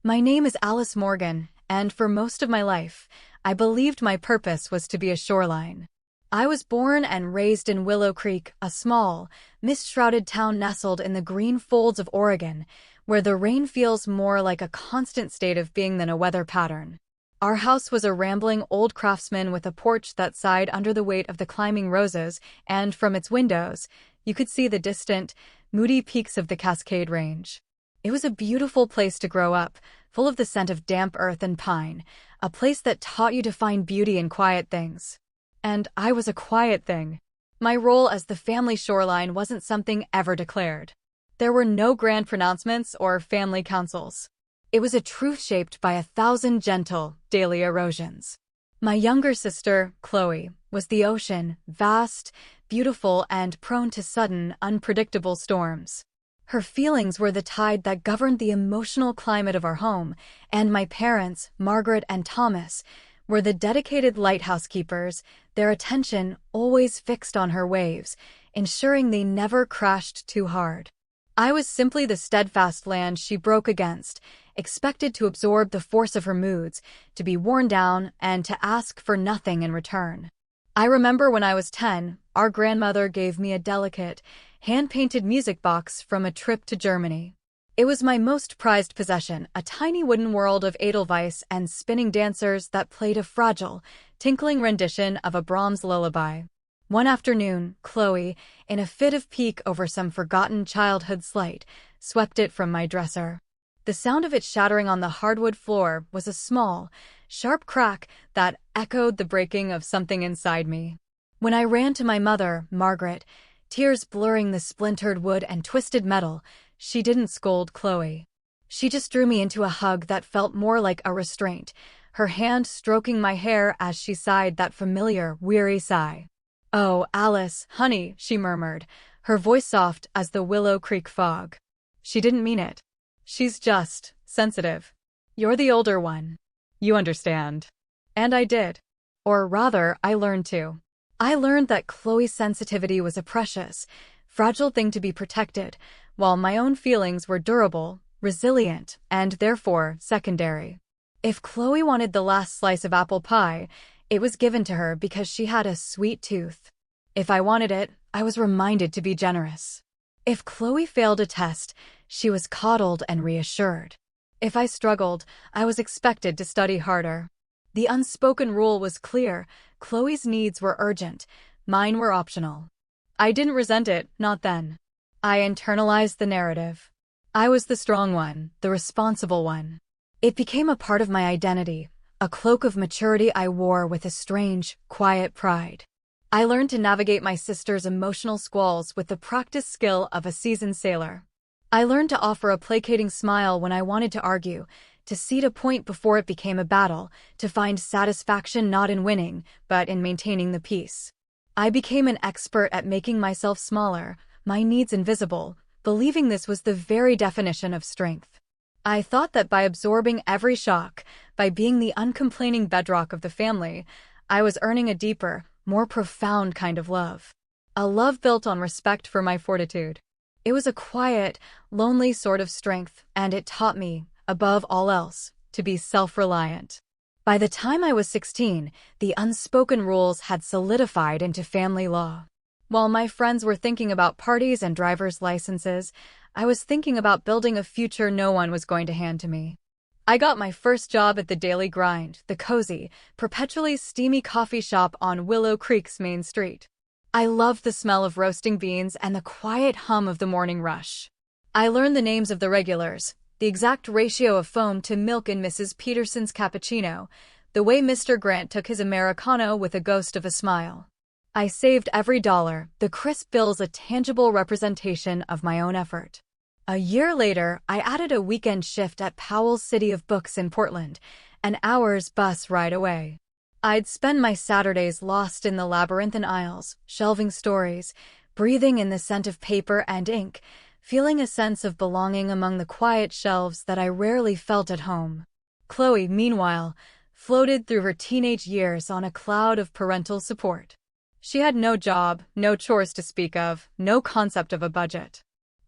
My name is Alice Morgan, and for most of my life, I believed my purpose was to be a shoreline. I was born and raised in Willow Creek, a small, mist-shrouded town nestled in the green folds of Oregon, where the rain feels more like a constant state of being than a weather pattern. Our house was a rambling old craftsman with a porch that sighed under the weight of the climbing roses, and from its windows, you could see the distant, moody peaks of the Cascade Range. It was a beautiful place to grow up, full of the scent of damp earth and pine, a place that taught you to find beauty in quiet things. And I was a quiet thing. My role as the family shoreline wasn't something ever declared. There were no grand pronouncements or family councils. It was a truth shaped by 1,000 gentle, daily erosions. My younger sister, Chloe, was the ocean, vast, beautiful, and prone to sudden, unpredictable storms. Her feelings were the tide that governed the emotional climate of our home, and my parents, Margaret and Thomas, were the dedicated lighthouse keepers, their attention always fixed on her waves, ensuring they never crashed too hard. I was simply the steadfast land she broke against, expected to absorb the force of her moods, to be worn down, and to ask for nothing in return. I remember when I was 10, our grandmother gave me a delicate, hand-painted music box from a trip to Germany. It was my most prized possession, a tiny wooden world of Edelweiss and spinning dancers that played a fragile, tinkling rendition of a Brahms lullaby. One afternoon, Chloe, in a fit of pique over some forgotten childhood slight, swept it from my dresser. The sound of it shattering on the hardwood floor was a small, sharp crack that echoed the breaking of something inside me. When I ran to my mother, Margaret, tears blurring the splintered wood and twisted metal, she didn't scold Chloe. She just drew me into a hug that felt more like a restraint, her hand stroking my hair as she sighed that familiar, weary sigh. "Oh, Alice, honey," she murmured, her voice soft as the Willow Creek fog. She didn't mean it. "She's just sensitive. You're the older one. You understand." And I did. Or rather, I learned to. I learned that Chloe's sensitivity was a precious, fragile thing to be protected, while my own feelings were durable, resilient, and therefore secondary. If Chloe wanted the last slice of apple pie, it was given to her because she had a sweet tooth. If I wanted it, I was reminded to be generous. If Chloe failed a test, she was coddled and reassured. If I struggled, I was expected to study harder. The unspoken rule was clear: Chloe's needs were urgent, mine were optional. I didn't resent it, not then. I internalized the narrative. I was the strong one, the responsible one. It became a part of my identity, a cloak of maturity I wore with a strange, quiet pride. I learned to navigate my sister's emotional squalls with the practiced skill of a seasoned sailor. I learned to offer a placating smile when I wanted to argue, to cede a point before it became a battle, to find satisfaction not in winning, but in maintaining the peace. I became an expert at making myself smaller, my needs invisible, believing this was the very definition of strength. I thought that by absorbing every shock, by being the uncomplaining bedrock of the family, I was earning a deeper, more profound kind of love. A love built on respect for my fortitude. It was a quiet, lonely sort of strength, and it taught me, above all else, to be self-reliant. By the time I was 16, the unspoken rules had solidified into family law. While my friends were thinking about parties and driver's licenses, I was thinking about building a future no one was going to hand to me. I got my first job at the Daily Grind, the cozy, perpetually steamy coffee shop on Willow Creek's main street. I loved the smell of roasting beans and the quiet hum of the morning rush. I learned the names of the regulars, the exact ratio of foam to milk in Mrs. Peterson's cappuccino, the way Mr. Grant took his Americano with a ghost of a smile. I saved every dollar, the crisp bills a tangible representation of my own effort. A year later, I added a weekend shift at Powell's City of Books in Portland, an hour's bus ride away. I'd spend my Saturdays lost in the labyrinthine aisles, shelving stories, breathing in the scent of paper and ink, feeling a sense of belonging among the quiet shelves that I rarely felt at home. Chloe, meanwhile, floated through her teenage years on a cloud of parental support. She had no job, no chores to speak of, no concept of a budget.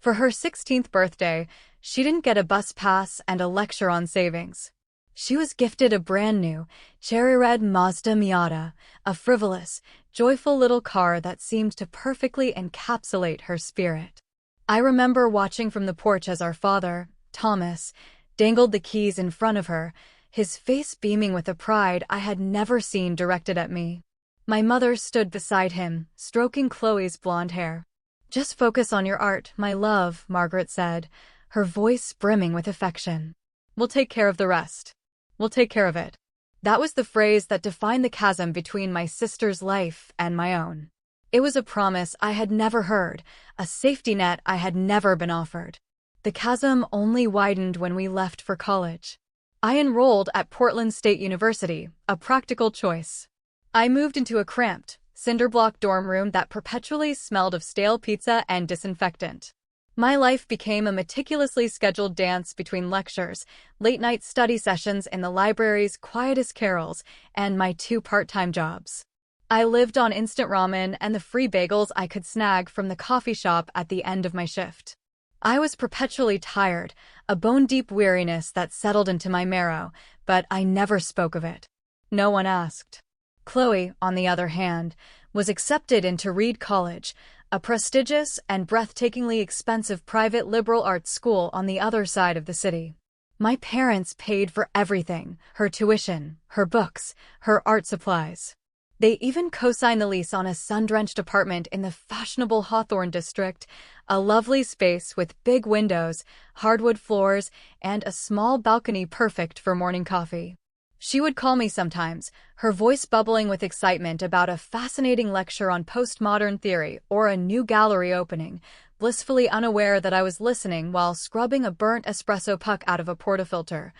For her 16th birthday, she didn't get a bus pass and a lecture on savings. She was gifted a brand new, cherry-red Mazda Miata, a frivolous, joyful little car that seemed to perfectly encapsulate her spirit. I remember watching from the porch as our father, Thomas, dangled the keys in front of her, his face beaming with a pride I had never seen directed at me. My mother stood beside him, stroking Chloe's blonde hair. "Just focus on your art, my love," Margaret said, her voice brimming with affection. "We'll take care of the rest. We'll take care of it." That was the phrase that defined the chasm between my sister's life and my own. It was a promise I had never heard, a safety net I had never been offered. The chasm only widened when we left for college. I enrolled at Portland State University, a practical choice. I moved into a cramped, cinder-block dorm room that perpetually smelled of stale pizza and disinfectant. My life became a meticulously scheduled dance between lectures, late-night study sessions in the library's quietest carols, and my 2 part-time jobs. I lived on instant ramen and the free bagels I could snag from the coffee shop at the end of my shift. I was perpetually tired, a bone-deep weariness that settled into my marrow, but I never spoke of it. No one asked. Chloe, on the other hand, was accepted into Reed College, a prestigious and breathtakingly expensive private liberal arts school on the other side of the city. My parents paid for everything: her tuition, her books, her art supplies. They even co-signed the lease on a sun-drenched apartment in the fashionable Hawthorne district, a lovely space with big windows, hardwood floors, and a small balcony perfect for morning coffee. She would call me sometimes, her voice bubbling with excitement about a fascinating lecture on postmodern theory or a new gallery opening, blissfully unaware that I was listening while scrubbing a burnt espresso puck out of a portafilter,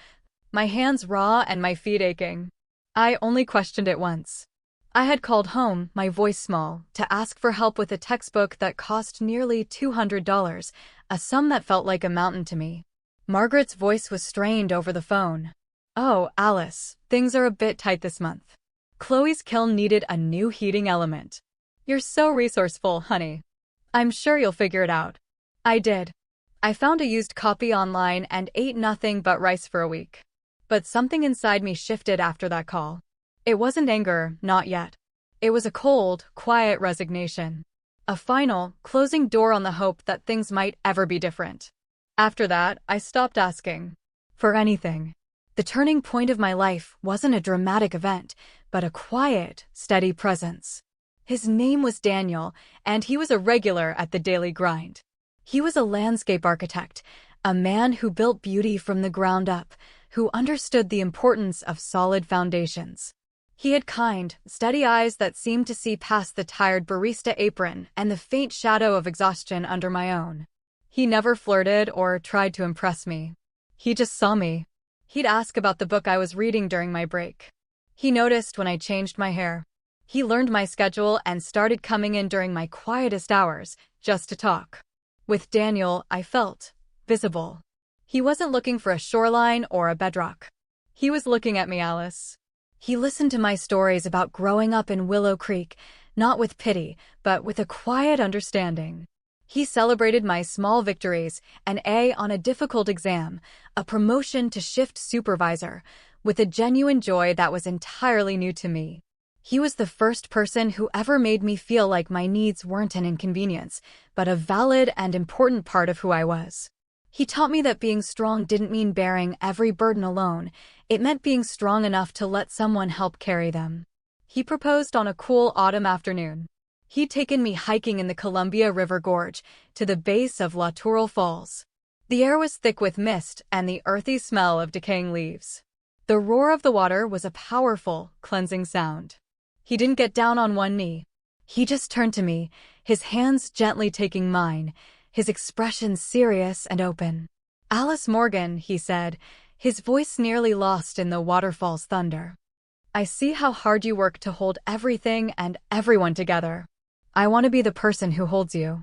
my hands raw and my feet aching. I only questioned it once. I had called home, my voice small, to ask for help with a textbook that cost nearly $200, a sum that felt like a mountain to me. Margaret's voice was strained over the phone. "Oh, Alice, things are a bit tight this month. Chloe's kiln needed a new heating element. You're so resourceful, honey. I'm sure you'll figure it out." I did. I found a used copy online and ate nothing but rice for a week. But something inside me shifted after that call. It wasn't anger, not yet. It was a cold, quiet resignation. A final, closing door on the hope that things might ever be different. After that, I stopped asking for anything. The turning point of my life wasn't a dramatic event, but a quiet, steady presence. His name was Daniel, and he was a regular at the daily grind. He was a landscape architect, a man who built beauty from the ground up, who understood the importance of solid foundations. He had kind, steady eyes that seemed to see past the tired barista apron and the faint shadow of exhaustion under my own. He never flirted or tried to impress me. He just saw me. He'd ask about the book I was reading during my break. He noticed when I changed my hair. He learned my schedule and started coming in during my quietest hours, just to talk. With Daniel, I felt visible. He wasn't looking for a shoreline or a bedrock. He was looking at me, Alice. He listened to my stories about growing up in Willow Creek, not with pity, but with a quiet understanding. He celebrated my small victories, an A on a difficult exam, a promotion to shift supervisor, with a genuine joy that was entirely new to me. He was the first person who ever made me feel like my needs weren't an inconvenience, but a valid and important part of who I was. He taught me that being strong didn't mean bearing every burden alone. It meant being strong enough to let someone help carry them. He proposed on a cool autumn afternoon. He'd taken me hiking in the Columbia River Gorge to the base of La Tourelle Falls. The air was thick with mist and the earthy smell of decaying leaves. The roar of the water was a powerful, cleansing sound. He didn't get down on one knee. He just turned to me, his hands gently taking mine, his expression serious and open. "Alice Morgan," he said, his voice nearly lost in the waterfall's thunder. "I see how hard you work to hold everything and everyone together. I want to be the person who holds you."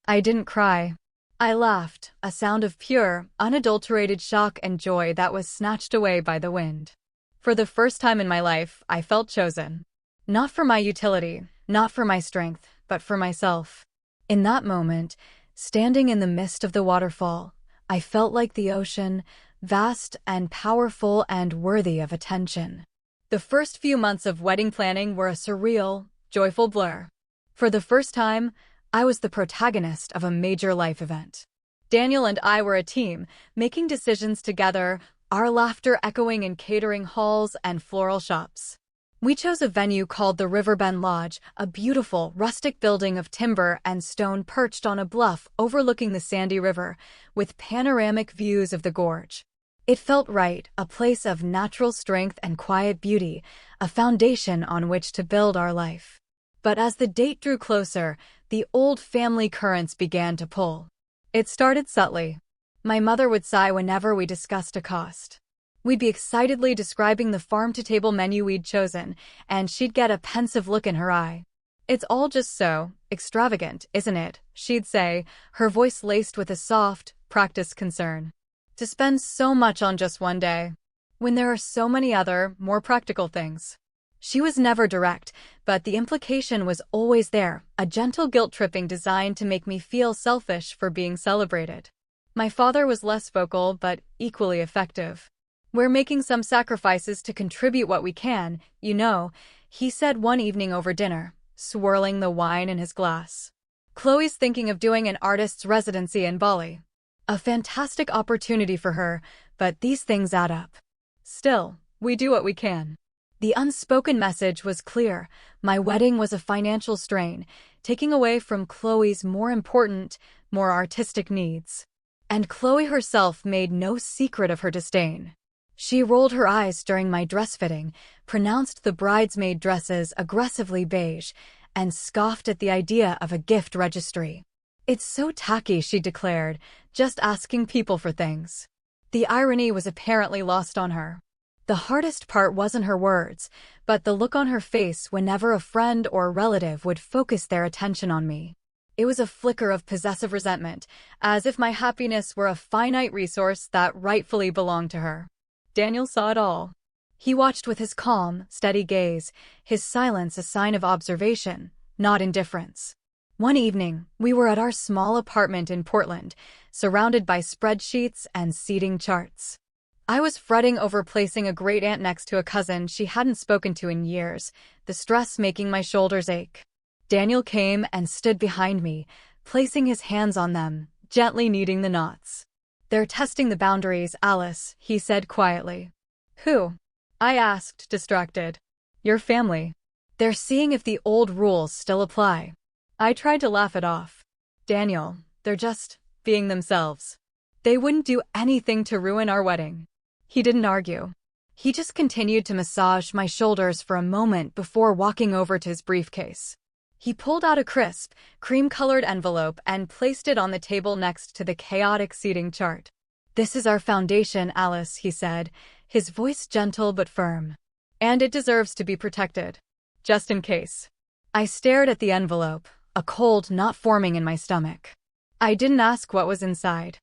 I didn't cry. I laughed, a sound of pure, unadulterated shock and joy that was snatched away by the wind. For the first time in my life, I felt chosen. Not for my utility, not for my strength, but for myself. In that moment, Standing in the midst of the waterfall, I felt like the ocean, vast and powerful and worthy of attention. The first few months of wedding planning were a surreal, joyful blur. For the first time, I was the protagonist of a major life event. Daniel and I were a team, making decisions together, our laughter echoing in catering halls and floral shops. We chose a venue called the Riverbend Lodge, a beautiful, rustic building of timber and stone perched on a bluff overlooking the Sandy River, with panoramic views of the gorge. It felt right, a place of natural strength and quiet beauty, a foundation on which to build our life. But as the date drew closer, the old family currents began to pull. It started subtly. My mother would sigh whenever we discussed a cost. We'd be excitedly describing the farm-to-table menu we'd chosen, and she'd get a pensive look in her eye. "It's all just so extravagant, isn't it?" she'd say, her voice laced with a soft, practiced concern. "To spend so much on just one day, when there are so many other, more practical things." She was never direct, but the implication was always there, a gentle guilt-tripping designed to make me feel selfish for being celebrated. My father was less vocal, but equally effective. "We're making some sacrifices to contribute what we can, you know," he said one evening over dinner, swirling the wine in his glass. "Chloe's thinking of doing an artist's residency in Bali. A fantastic opportunity for her, but these things add up. Still, we do what we can." The unspoken message was clear. My wedding was a financial strain, taking away from Chloe's more important, more artistic needs. And Chloe herself made no secret of her disdain. She rolled her eyes during my dress fitting, pronounced the bridesmaid dresses aggressively beige, and scoffed at the idea of a gift registry. "It's so tacky," she declared, "just asking people for things." The irony was apparently lost on her. The hardest part wasn't her words, but the look on her face whenever a friend or relative would focus their attention on me. It was a flicker of possessive resentment, as if my happiness were a finite resource that rightfully belonged to her. Daniel saw it all. He watched with his calm, steady gaze, his silence a sign of observation, not indifference. One evening, we were at our small apartment in Portland, surrounded by spreadsheets and seating charts. I was fretting over placing a great-aunt next to a cousin she hadn't spoken to in years, the stress making my shoulders ache. Daniel came and stood behind me, placing his hands on them, gently kneading the knots. "They're testing the boundaries, Alice," he said quietly. "Who?" I asked, distracted. "Your family. They're seeing if the old rules still apply." I tried to laugh it off. "Daniel, they're just being themselves. They wouldn't do anything to ruin our wedding." He didn't argue. He just continued to massage my shoulders for a moment before walking over to his briefcase. He pulled out a crisp, cream-colored envelope and placed it on the table next to the chaotic seating chart. "This is our foundation, Alice," he said, his voice gentle but firm. "And it deserves to be protected. Just in case." I stared at the envelope, a cold knot forming in my stomach. I didn't ask what was inside.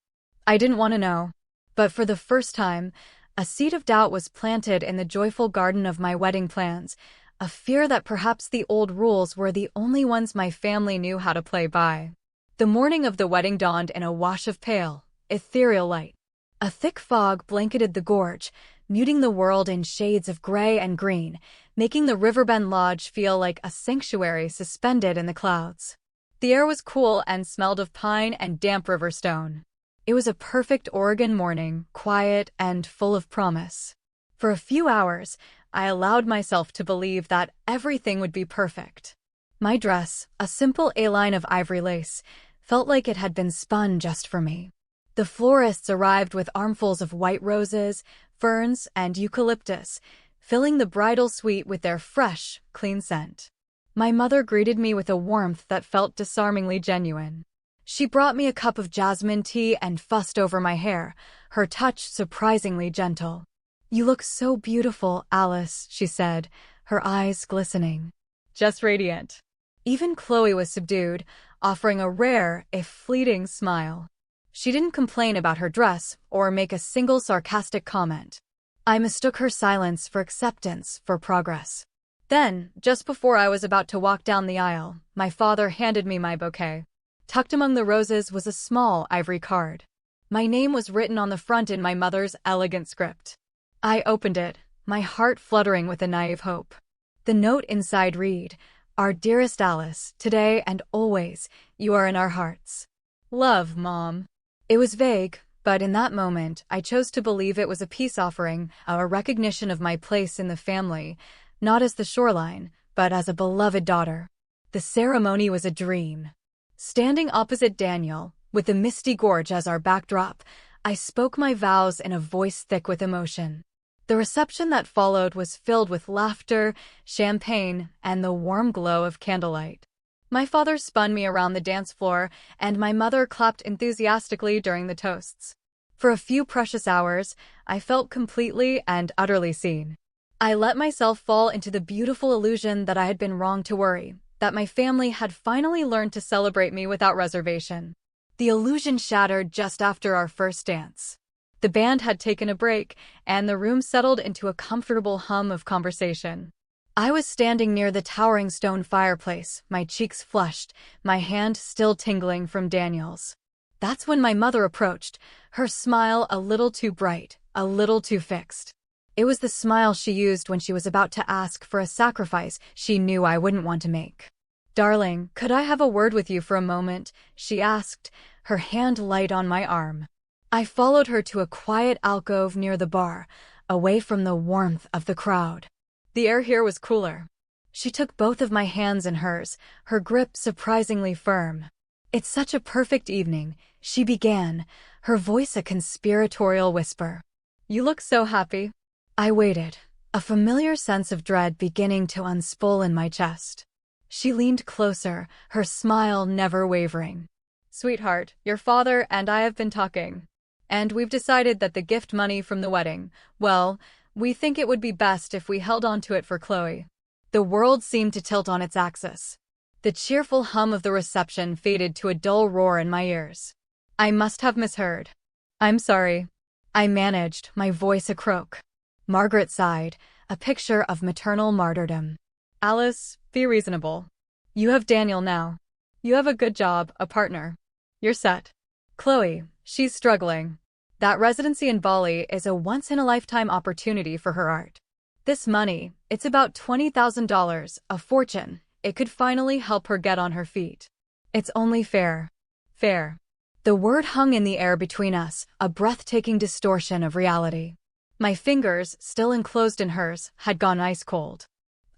I didn't want to know. But for the first time, a seed of doubt was planted in the joyful garden of my wedding plans, a fear that perhaps the old rules were the only ones my family knew how to play by. The morning of the wedding dawned in a wash of pale, ethereal light. A thick fog blanketed the gorge, muting the world in shades of gray and green, making the Riverbend Lodge feel like a sanctuary suspended in the clouds. The air was cool and smelled of pine and damp river stone. It was a perfect Oregon morning, quiet and full of promise. For a few hours, I allowed myself to believe that everything would be perfect. My dress, a simple A-line of ivory lace, felt like it had been spun just for me. The florists arrived with armfuls of white roses, ferns, and eucalyptus, filling the bridal suite with their fresh, clean scent. My mother greeted me with a warmth that felt disarmingly genuine. She brought me a cup of jasmine tea and fussed over my hair, her touch surprisingly gentle. "You look so beautiful, Alice," she said, her eyes glistening. "Just radiant." Even Chloe was subdued, offering a rare, if fleeting, smile. She didn't complain about her dress or make a single sarcastic comment. I mistook her silence for acceptance, for progress. Then, just before I was about to walk down the aisle, my father handed me my bouquet. Tucked among the roses was a small ivory card. My name was written on the front in my mother's elegant script. I opened it, my heart fluttering with a naive hope. The note inside read, "Our dearest Alice, today and always, you are in our hearts. Love, Mom." It was vague, but in that moment, I chose to believe it was a peace offering, a recognition of my place in the family, not as the shoreline, but as a beloved daughter. The ceremony was a dream. Standing opposite Daniel, with the misty gorge as our backdrop, I spoke my vows in a voice thick with emotion. The reception that followed was filled with laughter, champagne, and the warm glow of candlelight. My father spun me around the dance floor, and my mother clapped enthusiastically during the toasts. For a few precious hours, I felt completely and utterly seen. I let myself fall into the beautiful illusion that I had been wrong to worry, that my family had finally learned to celebrate me without reservation. The illusion shattered just after our first dance. The band had taken a break, and the room settled into a comfortable hum of conversation. I was standing near the towering stone fireplace, my cheeks flushed, my hand still tingling from Daniel's. That's when my mother approached, her smile a little too bright, a little too fixed. It was the smile she used when she was about to ask for a sacrifice she knew I wouldn't want to make. "Darling, could I have a word with you for a moment?" she asked, her hand light on my arm. I followed her to a quiet alcove near the bar, away from the warmth of the crowd. The air here was cooler. She took both of my hands in hers, her grip surprisingly firm. "It's such a perfect evening," she began, her voice a conspiratorial whisper. "You look so happy." I waited, a familiar sense of dread beginning to unspool in my chest. She leaned closer, her smile never wavering. "Sweetheart, your father and I have been talking. And we've decided that the gift money from the wedding, well, we think it would be best if we held on to it for Chloe." The world seemed to tilt on its axis. The cheerful hum of the reception faded to a dull roar in my ears. I must have misheard. "I'm sorry." I managed, my voice a croak. Margaret sighed, a picture of maternal martyrdom. "Alice, be reasonable. You have Daniel now. You have a good job, a partner. You're set. Chloe, she's struggling. That residency in Bali is a once-in-a-lifetime opportunity for her art. This money, it's about $20,000, a fortune. It could finally help her get on her feet. It's only fair." Fair. The word hung in the air between us, a breathtaking distortion of reality. My fingers, still enclosed in hers, had gone ice cold.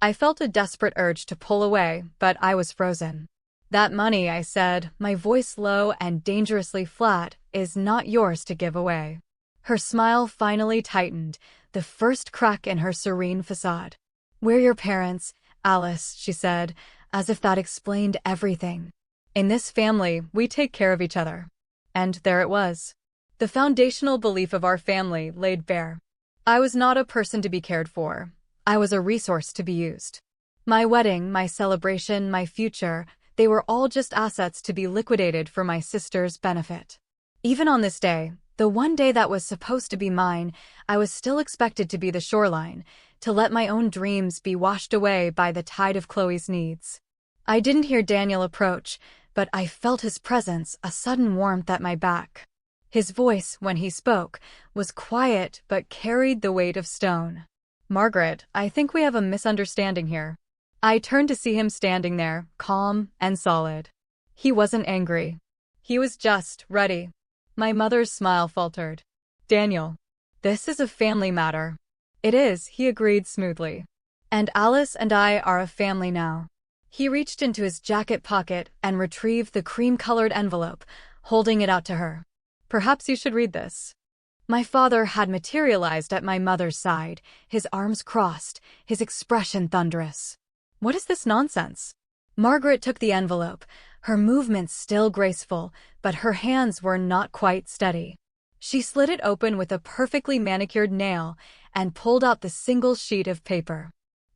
I felt a desperate urge to pull away, but I was frozen. "That money," I said, my voice low and dangerously flat, "is not yours to give away." Her smile finally tightened, the first crack in her serene facade. "We're your parents, Alice," she said, as if that explained everything. "In this family, we take care of each other." And there it was. The foundational belief of our family laid bare. I was not a person to be cared for. I was a resource to be used. My wedding, my celebration, my future, they were all just assets to be liquidated for my sister's benefit. Even on this day, the one day that was supposed to be mine, I was still expected to be the shoreline, to let my own dreams be washed away by the tide of Chloe's needs. I didn't hear Daniel approach, but I felt his presence, a sudden warmth at my back. His voice, when he spoke, was quiet but carried the weight of stone. "Margaret, I think we have a misunderstanding here." I turned to see him standing there, calm and solid. He wasn't angry. He was just ready. My mother's smile faltered. "Daniel, this is a family matter." "It is," he agreed smoothly. "And Alice and I are a family now." He reached into his jacket pocket and retrieved the cream-colored envelope, holding it out to her. "Perhaps you should read this." My father had materialized at my mother's side, his arms crossed, his expression thunderous. "What is this nonsense?" Margaret took the envelope, her movements still graceful, but her hands were not quite steady. She slid it open with a perfectly manicured nail and pulled out the single sheet of paper.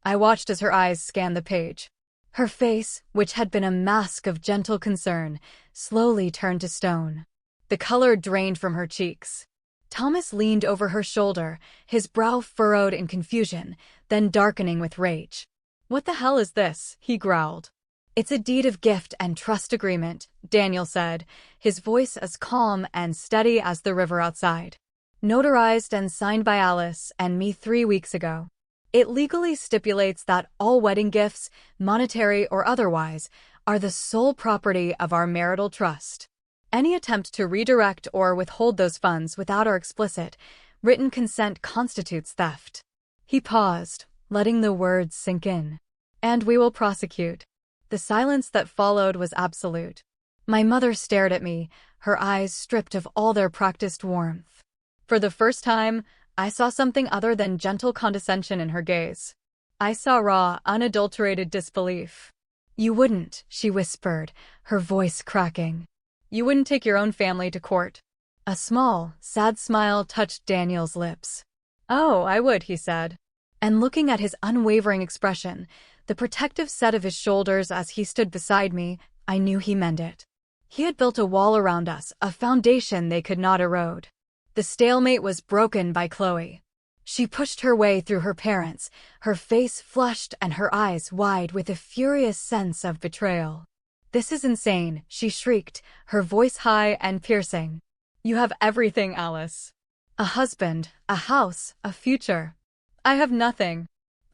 I watched as her eyes scanned the page. Her face, which had been a mask of gentle concern, slowly turned to stone. The color drained from her cheeks. Thomas leaned over her shoulder, his brow furrowed in confusion, then darkening with rage. "What the hell is this?" he growled. It's a deed of gift and trust agreement, Daniel said, his voice as calm and steady as the river outside. Notarized and signed by Alice and me 3 weeks ago. It legally stipulates that all wedding gifts, monetary or otherwise, are the sole property of our marital trust. Any attempt to redirect or withhold those funds without our explicit, written consent constitutes theft. He paused, letting the words sink in. And we will prosecute. The silence that followed was absolute. My mother stared at me, her eyes stripped of all their practiced warmth. For the first time, I saw something other than gentle condescension in her gaze. I saw raw, unadulterated disbelief. You wouldn't, she whispered, her voice cracking. You wouldn't take your own family to court. A small, sad smile touched Daniel's lips. Oh, I would, he said. And looking at his unwavering expression, the protective set of his shoulders as he stood beside me, I knew he meant it. He had built a wall around us, a foundation they could not erode. The stalemate was broken by Chloe. She pushed her way through her parents, her face flushed and her eyes wide with a furious sense of betrayal. This is insane, she shrieked, her voice high and piercing. You have everything, Alice. A husband, a house, a future. I have nothing.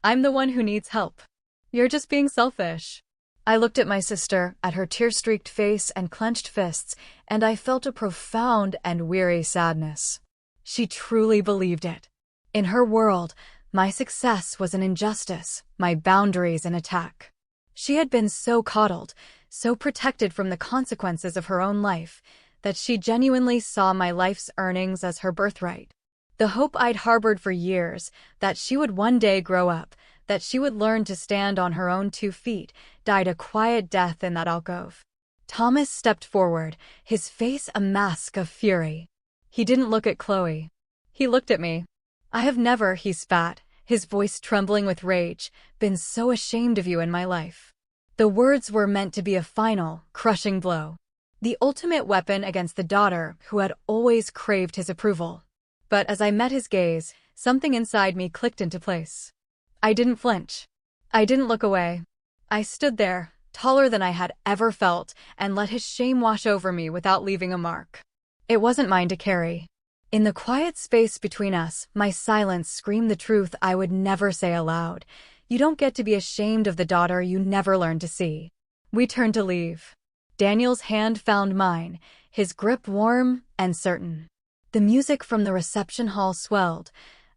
I'm the one who needs help. You're just being selfish. I looked at my sister, at her tear-streaked face and clenched fists, and I felt a profound and weary sadness. She truly believed it. In her world, my success was an injustice, my boundaries an attack. She had been so coddled, so protected from the consequences of her own life, that she genuinely saw my life's earnings as her birthright. The hope I'd harbored for years, that she would one day grow up, that she would learn to stand on her own 2 feet, died a quiet death in that alcove. Thomas stepped forward, his face a mask of fury. He didn't look at Chloe. He looked at me. I have never, he spat, his voice trembling with rage, been so ashamed of you in my life. The words were meant to be a final, crushing blow. The ultimate weapon against the daughter who had always craved his approval. But as I met his gaze, something inside me clicked into place. I didn't flinch. I didn't look away. I stood there, taller than I had ever felt, and let his shame wash over me without leaving a mark. It wasn't mine to carry. In the quiet space between us, my silence screamed the truth I would never say aloud. You don't get to be ashamed of the daughter you never learned to see. We turned to leave. Daniel's hand found mine, his grip warm and certain. The music from the reception hall swelled,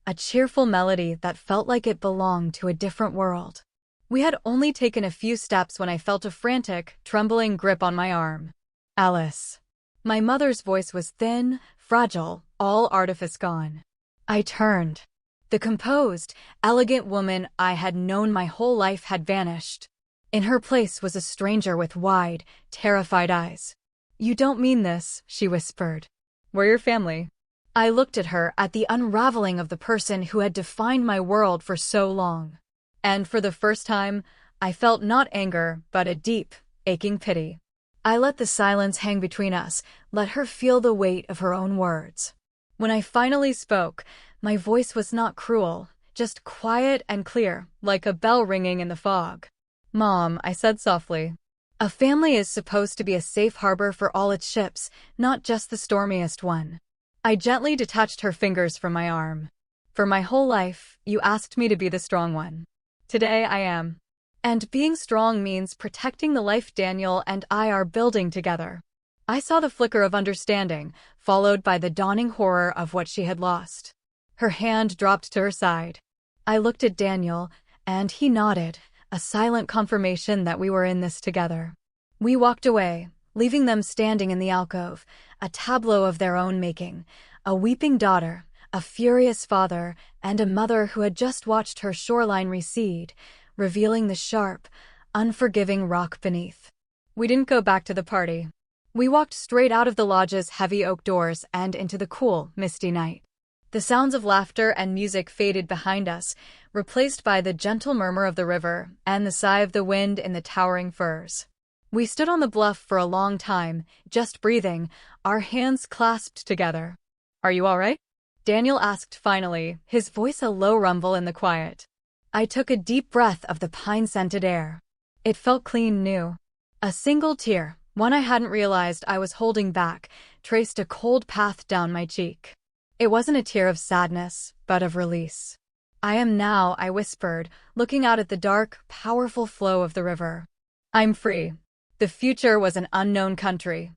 a cheerful melody that felt like it belonged to a different world. We had only taken a few steps when I felt a frantic, trembling grip on my arm. Alice. My mother's voice was thin, fragile, all artifice gone. I turned. The composed, elegant woman I had known my whole life had vanished. In her place was a stranger with wide, terrified eyes. You don't mean this, she whispered. We're your family. I looked at her, at the unraveling of the person who had defined my world for so long. And for the first time, I felt not anger, but a deep, aching pity. I let the silence hang between us, let her feel the weight of her own words. When I finally spoke, my voice was not cruel, just quiet and clear, like a bell ringing in the fog. Mom, I said softly. A family is supposed to be a safe harbor for all its ships, not just the stormiest one. I gently detached her fingers from my arm. For my whole life, you asked me to be the strong one. Today I am. And being strong means protecting the life Daniel and I are building together. I saw the flicker of understanding, followed by the dawning horror of what she had lost. Her hand dropped to her side. I looked at Daniel, and he nodded, a silent confirmation that we were in this together. We walked away, leaving them standing in the alcove, a tableau of their own making, a weeping daughter, a furious father, and a mother who had just watched her shoreline recede, revealing the sharp, unforgiving rock beneath. We didn't go back to the party. We walked straight out of the lodge's heavy oak doors and into the cool, misty night. The sounds of laughter and music faded behind us, replaced by the gentle murmur of the river and the sigh of the wind in the towering firs. We stood on the bluff for a long time, just breathing, our hands clasped together. Are you all right? Daniel asked finally, his voice a low rumble in the quiet. I took a deep breath of the pine-scented air. It felt clean new. A single tear, one I hadn't realized I was holding back, traced a cold path down my cheek. It wasn't a tear of sadness, but of release. I am now, I whispered, looking out at the dark, powerful flow of the river. I'm free. The future was an unknown country.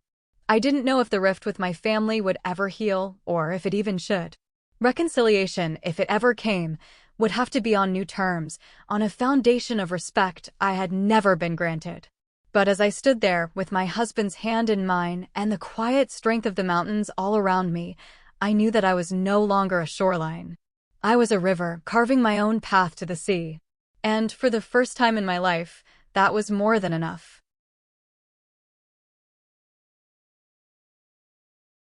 I didn't know if the rift with my family would ever heal, or if it even should. Reconciliation, if it ever came, would have to be on new terms, on a foundation of respect I had never been granted. But as I stood there, with my husband's hand in mine and the quiet strength of the mountains all around me, I knew that I was no longer a shoreline. I was a river, carving my own path to the sea. And for the first time in my life, that was more than enough.